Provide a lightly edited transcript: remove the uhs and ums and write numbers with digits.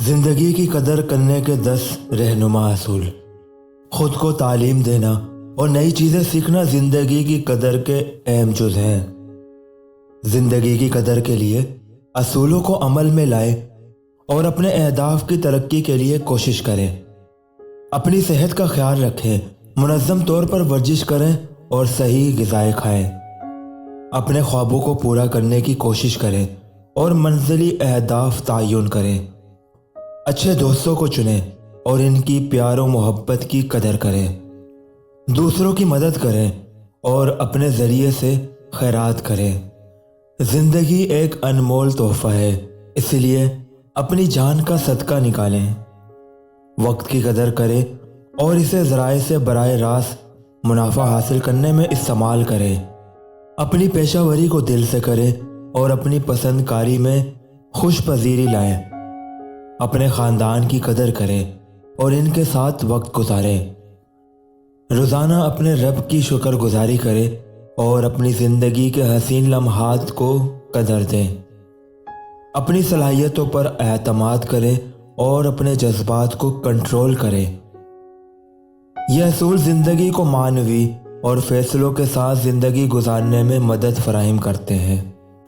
زندگی کی قدر کرنے کے 10 رہنما اصول۔ خود کو تعلیم دینا اور نئی چیزیں سیکھنا زندگی کی قدر کے اہم جز ہیں۔ زندگی کی قدر کے لیے اصولوں کو عمل میں لائیں اور اپنے اہداف کی ترقی کے لیے کوشش کریں۔ اپنی صحت کا خیال رکھیں، منظم طور پر ورزش کریں اور صحیح غذائیں کھائیں۔ اپنے خوابوں کو پورا کرنے کی کوشش کریں اور منزلی اہداف تعین کریں۔ اچھے دوستوں کو چنیں اور ان کی پیار و محبت کی قدر کریں۔ دوسروں کی مدد کریں اور اپنے ذریعے سے خیرات کریں۔ زندگی ایک انمول تحفہ ہے، اس لیے اپنی جان کا صدقہ نکالیں۔ وقت کی قدر کریں اور اسے ذرائع سے براہ راست منافع حاصل کرنے میں استعمال کریں۔ اپنی پیشہ وری کو دل سے کریں اور اپنی پسند کاری میں خوش پذیری لائیں۔ اپنے خاندان کی قدر کریں اور ان کے ساتھ وقت گزاریں۔ روزانہ اپنے رب کی شکر گزاری کریں اور اپنی زندگی کے حسین لمحات کو قدر دیں۔ اپنی صلاحیتوں پر اعتماد کریں اور اپنے جذبات کو کنٹرول کریں۔ یہ اصول زندگی کو معنوی اور فیصلوں کے ساتھ زندگی گزارنے میں مدد فراہم کرتے ہیں۔